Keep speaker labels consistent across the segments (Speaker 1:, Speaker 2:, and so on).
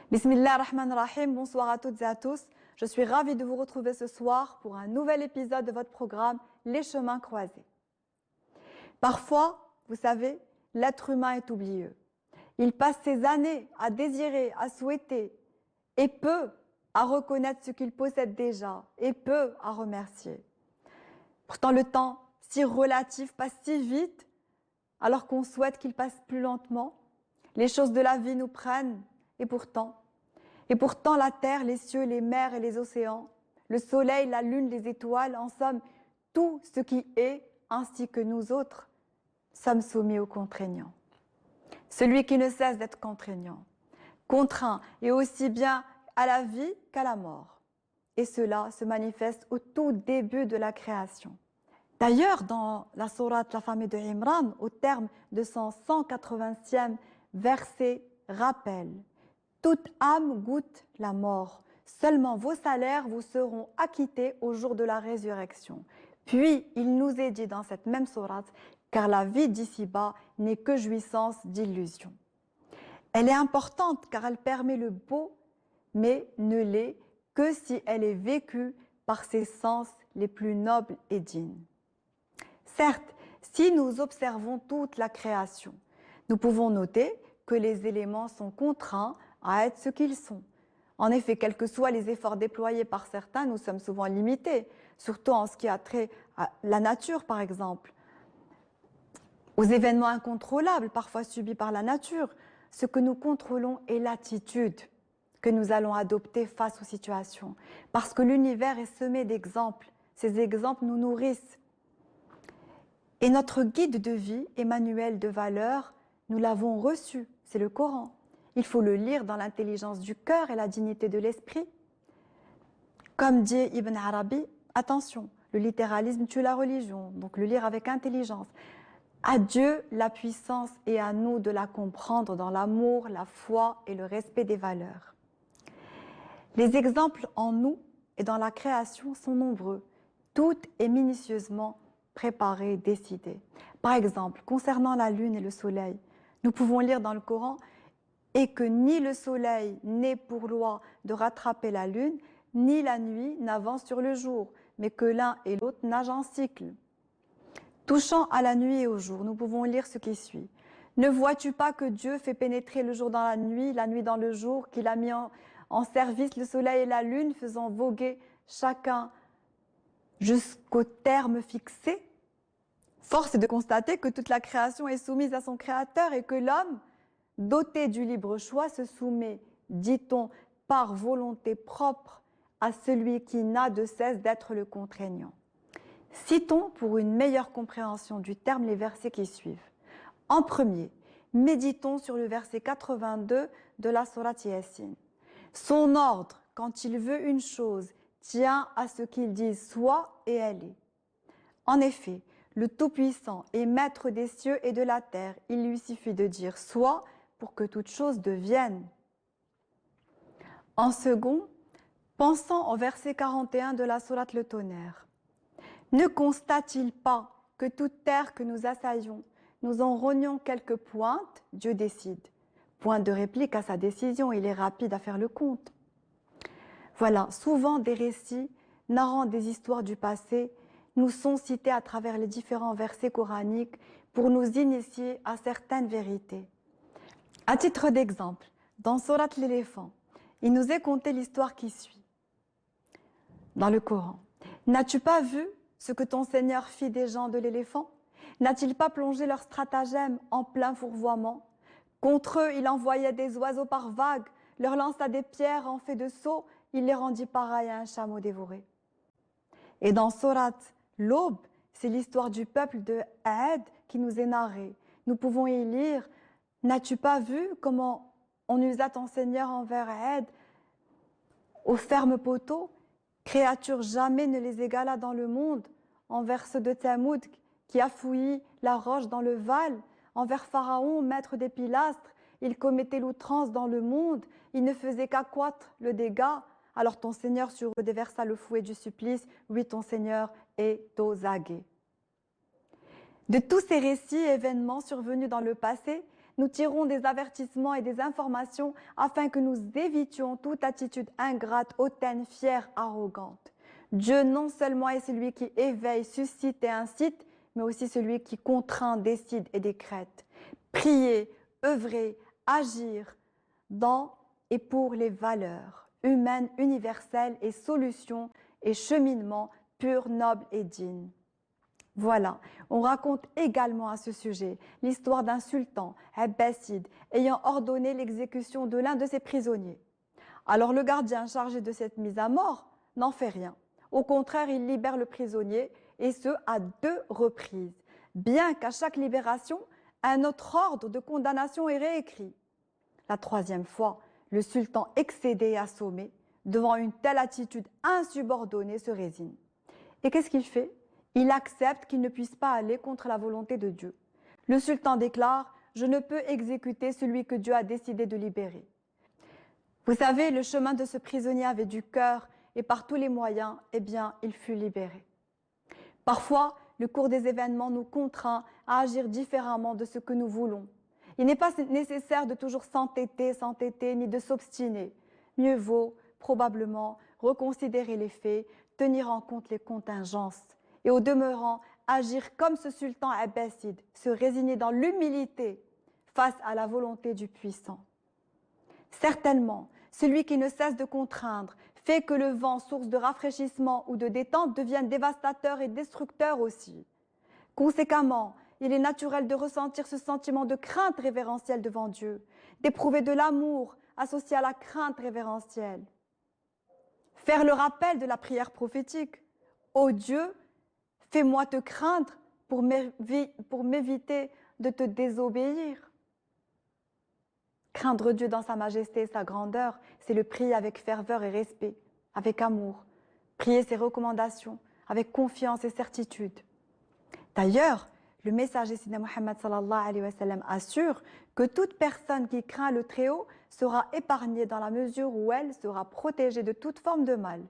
Speaker 1: Bismillah ar-Rahman ar-Rahim, bonsoir à toutes et à tous. Je suis ravie de vous retrouver ce soir pour un nouvel épisode de votre programme Les chemins croisés. Parfois, vous savez, l'être humain est oublieux. Il passe ses années à désirer, à souhaiter et peu à reconnaître ce qu'il possède déjà et peu à remercier. Pourtant, le temps, si relatif, passe si vite alors qu'on souhaite qu'il passe plus lentement. Les choses de la vie nous prennent et pourtant, la terre, les cieux, les mers et les océans, le soleil, la lune, les étoiles, en somme, tout ce qui est, ainsi que nous autres, sommes soumis au contraignant. Celui qui ne cesse d'être contraignant, contraint, et aussi bien à la vie qu'à la mort. Et cela se manifeste au tout début de la création. D'ailleurs, dans la sourate La famille de Imran, au terme de son 180e verset, rappelle: toute âme goûte la mort. Seulement vos salaires vous seront acquittés au jour de la résurrection. Puis, il nous est dit dans cette même sourate, car la vie d'ici-bas n'est que jouissance d'illusion. Elle est importante car elle permet le beau, mais ne l'est que si elle est vécue par ses sens les plus nobles et dignes. Certes, si nous observons toute la création, nous pouvons noter que les éléments sont contraints à être ce qu'ils sont. En effet, quels que soient les efforts déployés par certains, nous sommes souvent limités, surtout en ce qui a trait à la nature, par exemple, aux événements incontrôlables, parfois subis par la nature. Ce que nous contrôlons est l'attitude que nous allons adopter face aux situations, parce que l'univers est semé d'exemples. Ces exemples nous nourrissent. Et notre guide de vie et manuel de valeurs, nous l'avons reçu, c'est le Coran. Il faut le lire dans l'intelligence du cœur et la dignité de l'esprit. Comme dit Ibn Arabi, attention, le littéralisme tue la religion, donc le lire avec intelligence. À Dieu la puissance et à nous de la comprendre dans l'amour, la foi et le respect des valeurs. Les exemples en nous et dans la création sont nombreux. Tout est minutieusement préparé, décidé. Par exemple, concernant la lune et le soleil, nous pouvons lire dans le Coran et que ni le soleil n'est pour loi de rattraper la lune, ni la nuit n'avance sur le jour, mais que l'un et l'autre nagent en cycle. Touchant à la nuit et au jour, nous pouvons lire ce qui suit. Ne vois-tu pas que Dieu fait pénétrer le jour dans la nuit dans le jour, qu'il a mis en service le soleil et la lune, faisant voguer chacun jusqu'au terme fixé? Force est de constater que toute la création est soumise à son créateur et que l'homme, doté du libre choix, se soumet, dit-on, par volonté propre à celui qui n'a de cesse d'être le contraignant. Citons pour une meilleure compréhension du terme les versets qui suivent. En premier, méditons sur le verset 82 de la sourate Yassine. Son ordre, quand il veut une chose, tient à ce qu'il dise soit et elle est. En effet, le Tout-Puissant est maître des cieux et de la terre. Il lui suffit de dire soit pour que toute chose devienne. En second, pensons au verset 41 de la sourate Le Tonnerre. Ne constate-t-il pas que toute terre que nous assaillons, nous en rognons quelques pointes, Dieu décide. Point de réplique à sa décision, il est rapide à faire le compte. Voilà, souvent des récits narrant des histoires du passé nous sont cités à travers les différents versets coraniques pour nous initier à certaines vérités. À titre d'exemple, dans Sourate l'éléphant, il nous est conté l'histoire qui suit. Dans le Coran, n'as-tu pas vu ce que ton Seigneur fit des gens de l'éléphant? N'a-t-il pas plongé leur stratagème en plein fourvoiement? Contre eux, il envoyait des oiseaux par vagues, leur lança des pierres en fait de seaux, il les rendit pareils à un chameau dévoré. Et dans Sourate l'Aube, c'est l'histoire du peuple de Aad qui nous est narrée. Nous pouvons y lire: n'as-tu pas vu comment on usa ton Seigneur envers Aad aux fermes poteaux? Créature jamais ne les égala dans le monde, envers ceux de Thamoud qui a fouilli la roche dans le Val, envers Pharaon, maître des pilastres, il commettait l'outrance dans le monde, il ne faisait qu'accroître le dégât. Alors ton Seigneur sur eux déversa le fouet du supplice, oui, ton Seigneur est aux aguets. De tous ces récits et événements survenus dans le passé, nous tirons des avertissements et des informations afin que nous évitions toute attitude ingrate, hautaine, fière, arrogante. Dieu non seulement est celui qui éveille, suscite et incite, mais aussi celui qui contraint, décide et décrète. Prier, œuvrer, agir dans et pour les valeurs humaines, universelles et solutions et cheminements purs, nobles et dignes. Voilà, on raconte également à ce sujet l'histoire d'un sultan abbasside ayant ordonné l'exécution de l'un de ses prisonniers. Alors le gardien chargé de cette mise à mort n'en fait rien. Au contraire, il libère le prisonnier et ce à 2 reprises, bien qu'à chaque libération, un autre ordre de condamnation est réécrit. La 3e fois, le sultan excédé et assommé, devant une telle attitude insubordonnée, se résigne. Et qu'est-ce qu'il fait? Il accepte qu'il ne puisse pas aller contre la volonté de Dieu. Le sultan déclare « Je ne peux exécuter celui que Dieu a décidé de libérer ». Vous savez, le chemin de ce prisonnier avait du cœur et par tous les moyens, eh bien, il fut libéré. Parfois, le cours des événements nous contraint à agir différemment de ce que nous voulons. Il n'est pas nécessaire de toujours s'entêter, ni de s'obstiner. Mieux vaut, probablement, reconsidérer les faits, tenir en compte les contingences et au demeurant, agir comme ce sultan abbasside, se résigner dans l'humilité face à la volonté du puissant. Certainement, celui qui ne cesse de contraindre fait que le vent, source de rafraîchissement ou de détente, devienne dévastateur et destructeur aussi. Conséquemment, il est naturel de ressentir ce sentiment de crainte révérentielle devant Dieu, d'éprouver de l'amour associé à la crainte révérentielle. Faire le rappel de la prière prophétique. Ô Dieu, fais-moi te craindre pour m'éviter de te désobéir. Craindre Dieu dans sa majesté et sa grandeur, c'est le prier avec ferveur et respect, avec amour. Prier ses recommandations avec confiance et certitude. D'ailleurs, le messager Sina Muhammad sallallahu alayhi wa sallam assure que toute personne qui craint le Très-Haut sera épargnée dans la mesure où elle sera protégée de toute forme de mal.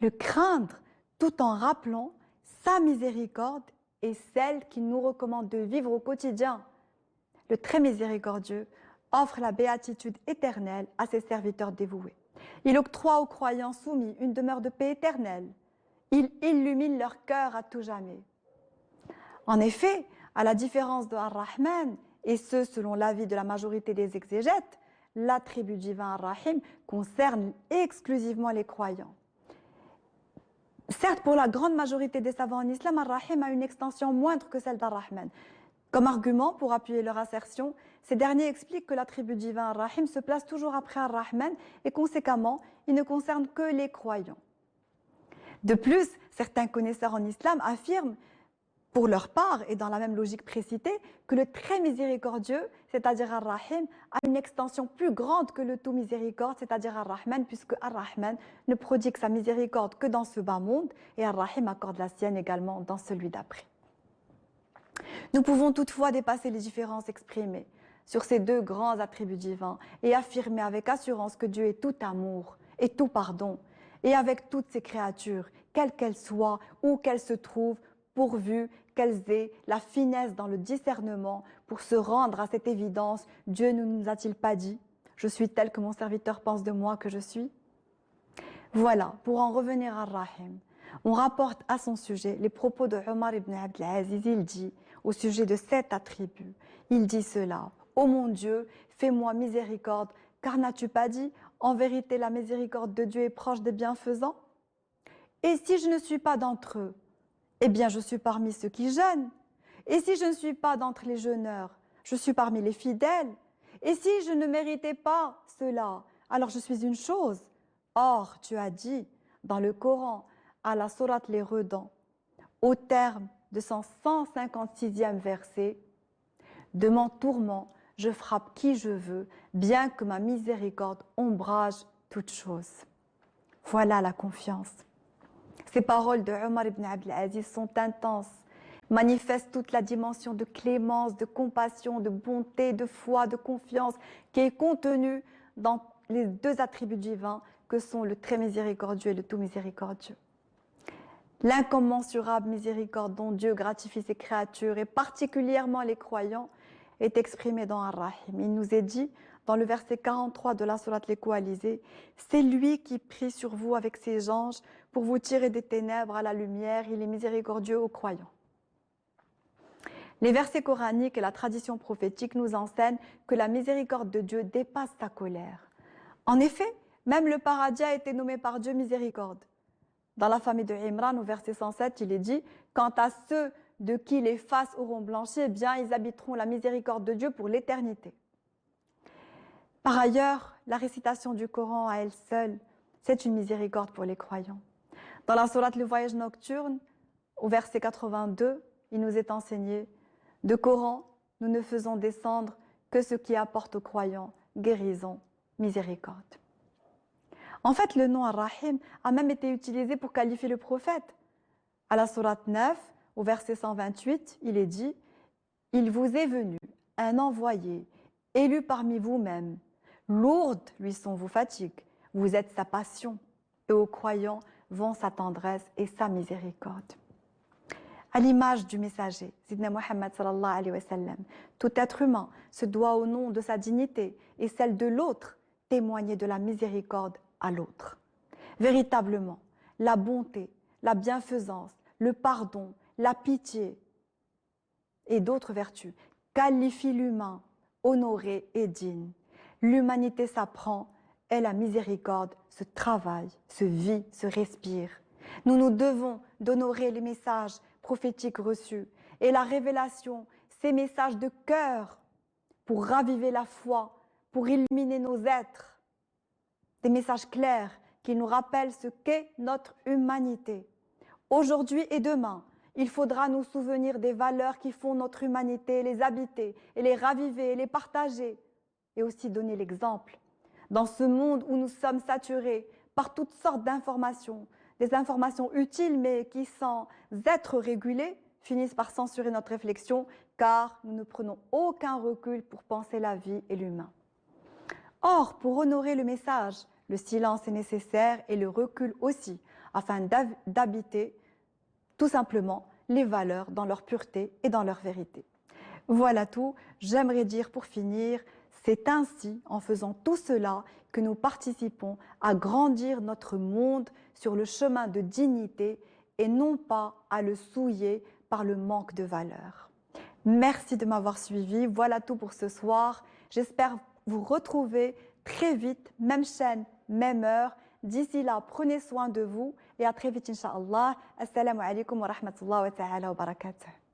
Speaker 1: Le craindre tout en rappelant sa miséricorde est celle qu'il nous recommande de vivre au quotidien. Le très miséricordieux offre la béatitude éternelle à ses serviteurs dévoués. Il octroie aux croyants soumis une demeure de paix éternelle. Il illumine leur cœur à tout jamais. En effet, à la différence de Ar-Rahman, et ce selon l'avis de la majorité des exégètes, l'attribut divin Ar-Rahim concerne exclusivement les croyants. Certes, pour la grande majorité des savants en islam, Ar-Rahim a une extension moindre que celle d'Ar-Rahman. Comme argument pour appuyer leur assertion, ces derniers expliquent que l'attribut divin Ar-Rahim se place toujours après Ar-Rahman et conséquemment, il ne concerne que les croyants. De plus, certains connaisseurs en islam affirment pour leur part, et dans la même logique précitée, que le très miséricordieux, c'est-à-dire Ar-Rahim, a une extension plus grande que le tout miséricorde, c'est-à-dire Ar-Rahman, puisque Ar-Rahman ne prodigue sa miséricorde que dans ce bas monde, et Ar-Rahim accorde la sienne également dans celui d'après. Nous pouvons toutefois dépasser les différences exprimées sur ces 2 grands attributs divins et affirmer avec assurance que Dieu est tout amour et tout pardon, et avec toutes ses créatures, quelles qu'elles soient, où qu'elles se trouvent, pourvu qu'elles aient la finesse dans le discernement pour se rendre à cette évidence. Dieu ne nous a-t-il pas dit « Je suis tel que mon serviteur pense de moi que je suis » Voilà, pour en revenir à Rahim, on rapporte à son sujet les propos de Omar ibn Abd al-Aziz. Il dit au sujet de cet attribut, il dit cela « Ô mon Dieu, fais-moi miséricorde, car n'as-tu pas dit « En vérité, la miséricorde de Dieu est proche des bienfaisants » Et si je ne suis pas d'entre eux, eh bien, je suis parmi ceux qui jeûnent. Et si je ne suis pas d'entre les jeûneurs, je suis parmi les fidèles. Et si je ne méritais pas cela, alors je suis une chose. Or, tu as dit dans le Coran, à la sourate Les Redans, au terme de son 156e verset, « De mon tourment, je frappe qui je veux, bien que ma miséricorde ombrage toute chose. » Voilà la confiance. Ces paroles de Omar ibn Abd al-Aziz sont intenses, manifestent toute la dimension de clémence, de compassion, de bonté, de foi, de confiance qui est contenue dans les 2 attributs divins que sont le très miséricordieux et le tout miséricordieux. L'incommensurable miséricorde dont Dieu gratifie ses créatures et particulièrement les croyants est exprimé dans Ar-Rahim. Il nous est dit dans le verset 43 de la sourate Les Coalisés, c'est lui qui prie sur vous avec ses anges pour vous tirer des ténèbres à la lumière, il est miséricordieux aux croyants. Les versets coraniques et la tradition prophétique nous enseignent que la miséricorde de Dieu dépasse sa colère. En effet, même le paradis a été nommé par Dieu miséricorde. Dans la famille de Imran, au verset 107, il est dit « Quant à ceux de qui les faces auront blanchi, eh bien, ils habiteront la miséricorde de Dieu pour l'éternité. » Par ailleurs, la récitation du Coran à elle seule, c'est une miséricorde pour les croyants. Dans la sourate Le Voyage nocturne, au verset 82, il nous est enseigné « De Coran, nous ne faisons descendre que ce qui apporte aux croyants guérison, miséricorde. » En fait, le nom Ar-Rahim a même été utilisé pour qualifier le prophète. À la sourate 9, au verset 128, il est dit « Il vous est venu un envoyé, élu parmi vous-mêmes. Lourdes lui sont vos fatigues, vous êtes sa passion, et aux croyants vont sa tendresse et sa miséricorde. » À l'image du messager, Sidna Muhammad sallallahu alayhi wa sallam, tout être humain se doit au nom de sa dignité et celle de l'autre témoigner de la miséricorde à l'autre. Véritablement, la bonté, la bienfaisance, le pardon, la pitié et d'autres vertus qualifient l'humain honoré et digne. L'humanité s'apprend et la miséricorde se travaille, se vit, se respire. Nous nous devons d'honorer les messages prophétiques reçus et la révélation, ces messages de cœur pour raviver la foi, pour illuminer nos êtres. Des messages clairs qui nous rappellent ce qu'est notre humanité. Aujourd'hui et demain, il faudra nous souvenir des valeurs qui font notre humanité, les habiter et les raviver et les partager et aussi donner l'exemple. Dans ce monde où nous sommes saturés par toutes sortes d'informations, des informations utiles mais qui, sans être régulées, finissent par censurer notre réflexion car nous ne prenons aucun recul pour penser la vie et l'humain. Or, pour honorer le message, le silence est nécessaire et le recul aussi, afin d'habiter tout simplement les valeurs dans leur pureté et dans leur vérité. Voilà tout. J'aimerais dire pour finir, c'est ainsi, en faisant tout cela, que nous participons à grandir notre monde sur le chemin de dignité et non pas à le souiller par le manque de valeurs. Merci de m'avoir suivi. Voilà tout pour ce soir. J'espère vous retrouver très vite, même chaîne, même heure. D'ici là, prenez soin de vous et à très vite, Inch'Allah. Assalamu alaikum wa rahmatullahi wa ta'ala wa barakatuh.